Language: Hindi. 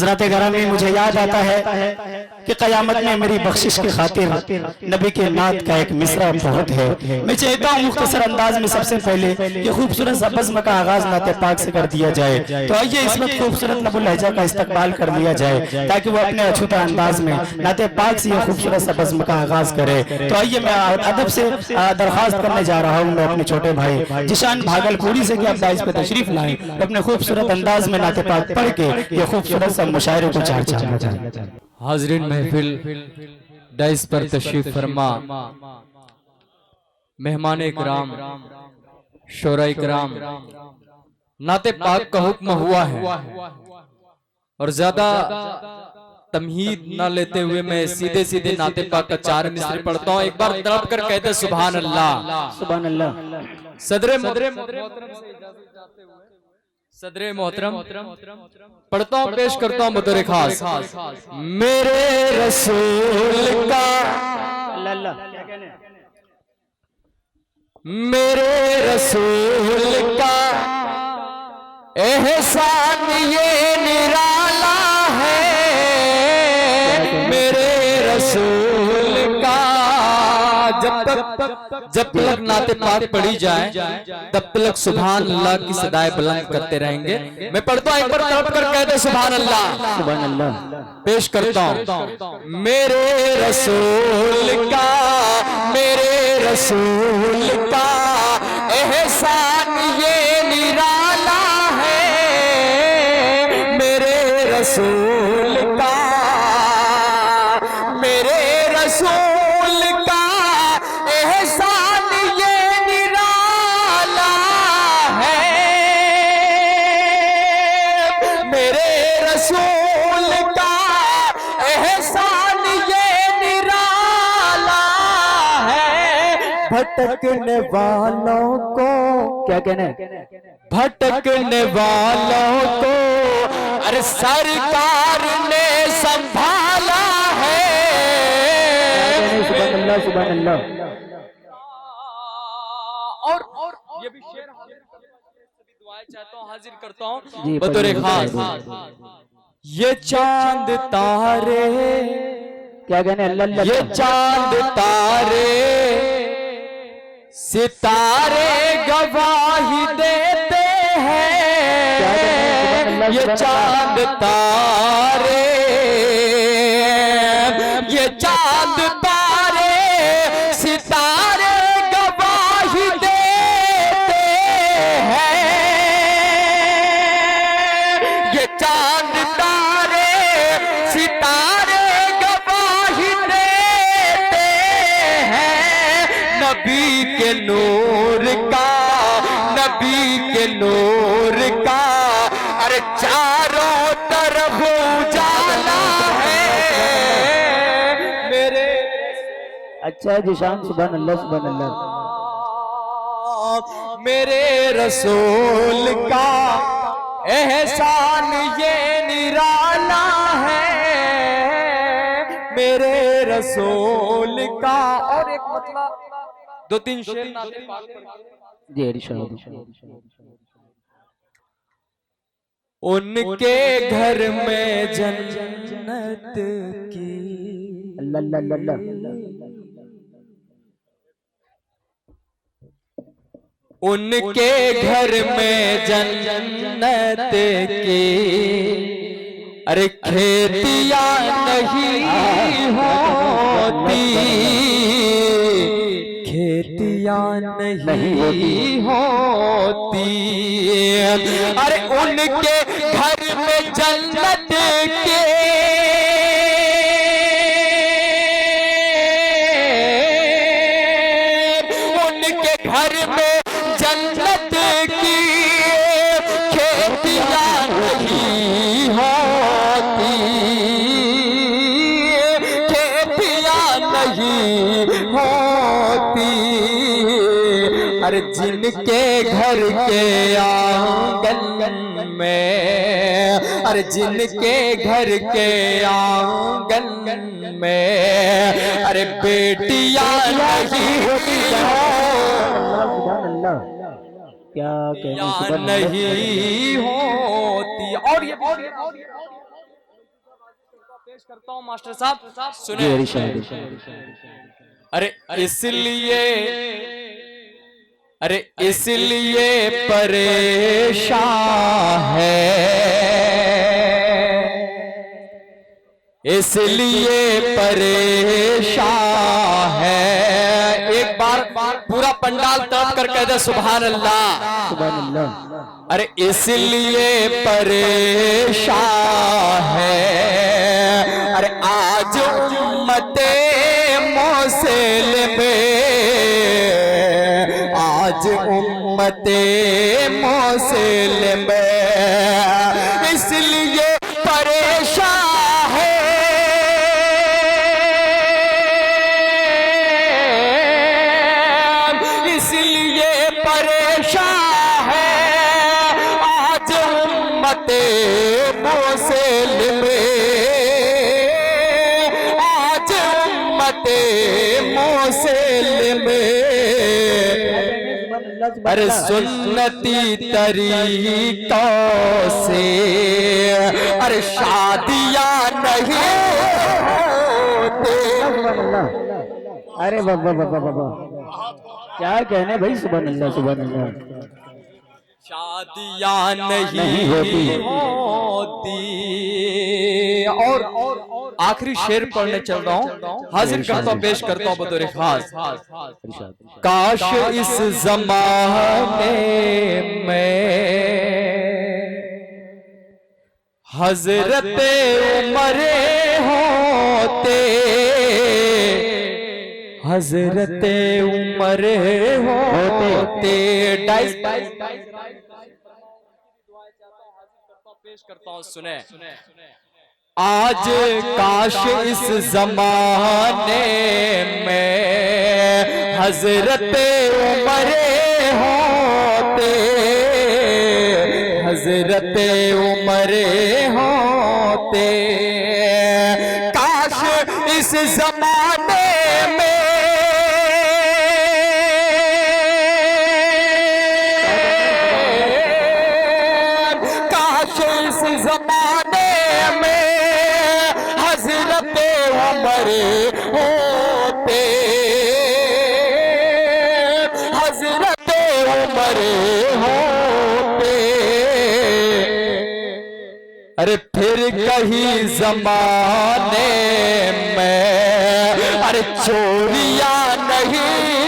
हजरत गरामी मुझे याद आता है कि क़यामत में मेरी बख्शिश की खातिर नबी के नात का एक मिसरा बहुत है। मैं चाहता हूँ मुख्तसर अंदाज में सबसे पहले ये खूबसूरत सा बज़्म का आगाज नाते पाक से कर दिया जाए। तो आइए इस वक्त खूबसूरत नबुल लहजा का इस्तकबाल कर लिया जाए ताकि वो अपने अछूता अंदाज में नाते पाक से ये खूबसूरत सा बज़्म का आगाज करे। तो आइए मैं अदब से दरख्वास्त करने जा रहा हूँ अपने छोटे भाई जिशान भागलपुरी से कि आप दाइस पे तशरीफ लाएं, अपने खूबसूरत अंदाज में नाते पाक पढ़ के ये खूबसूरत सा मुशायरे को चार चांद लगाएं। हाज़रीन महफिल डाइस पर तशरीफ फरमा, मेहमान इकराम, शोरा इकराम, नाते पाक का हुक्म हुआ है और ज्यादा तमहीद ना लेते हुए मैं सीधे सीधे नाते पाक का चार मिसरे पढ़ता हूँ। एक बार तड़प कर कहते सुभान अल्लाह, सुभान अल्लाह। सदरे मोहतरम पढ़ता हूँ, पेश करता हूँ बतौर खास। मेरे रसूल का, मेरे रसूल का एहसान ये निराला है, मेरे रसूल का। जब तक नाते पाक पढ़ी जाए तब तक सुभान अल्लाह की सदाएं बुलंद करते रहेंगे। मैं पढ़ता हूं, एक बार तड़प कर कहते सुभान अल्लाह, सुभान अल्लाह। पेश करता हूं। मेरे रसूल का, मेरे रसूल का एहसान ये निराला है, मेरे रसूल का, मेरे रसूल का एहसान ये निराला है, मेरे रसूल का एहसान ये निराला है। भटकने वालों को, क्या कहने, भटकने वालों को अरे सरकार ने संभाला है, सुभान अल्लाह, सुभान अल्लाह। और ये भी शेर सभी दुआएं चाहता हूँ, हाजिर करता हूँ बतौर खास। ये चांद तारे, क्या कहने, अल्लाह, ये चांद तारे सितारे गवाही देते हैं, ये चांद तारे, ये चांद तारे सितारे गवाही देते हैं, ये चांद तारे सितारे गवाही देते हैं। नबी के नूर का, नबी के नूर का अरे चारों तरफ उजाला है, मेरे। अच्छा है जिशान, सुभान अल्लाह, सुभान अल्लाह। मेरे रसूल का एहसान ये निराला है, मेरे रसूल का। और एक मतलब दो तीन शेर नाते पाक जी इरशाद। उनके घर में जन्नत की, अल्लाह, उनके घर में जन्नत की अरे खेतियां नहीं होती, खेतियां नहीं होती, अरे उनके घर में जन्नत के उनके घर में जन्नत की खेतियां नहीं होती, खेतियां नहीं होती, अरे जिनके घर के आंगन में, अरे जिनके घर के आंगन में अरे बेटियां नहीं होती, क्या नहीं होती। और ये पेश करता हूँ मास्टर साहब, सुने। अरे इसलिए परेशान है, इसलिए परेशान है। एक बार पूरा पंडाल तड़प कर कह दे सुभान अल्लाह, सुभान अल्लाह। अरे इसलिए परेशान है, अरे आज उम्मते मुस्लिम, आज उम्मते मुस्लिम इसलिए परेशान है, इसलिए परेशान है, आज उम्मते मुस्लिम, आज उम्मते मुस्लिम, अरे सुन्नती तरीकों से अरे शादियां नहीं होती। अरे बाबा बाबा बाबा क्या कहने भाई, सुभान अल्लाह सुभान अल्लाह। शादियां नहीं होती। और आखिरी शेर पढ़ने चल रहा हूँ, हाजिर करता हूँ, पेश करता हूँ बतौर खास। काश इस जमाने में हजरत उमर होते, हजरत उमर होते। पेश करता हूँ, सुने। आज काश इस जमाने में हजरत उमर होते, हजरत उमर होते। काश इस जमाने में जमाने में हजरत उमर होते, हजरत उमर होते। अरे फिर कहीं जमाने में अरे चोरियां नहीं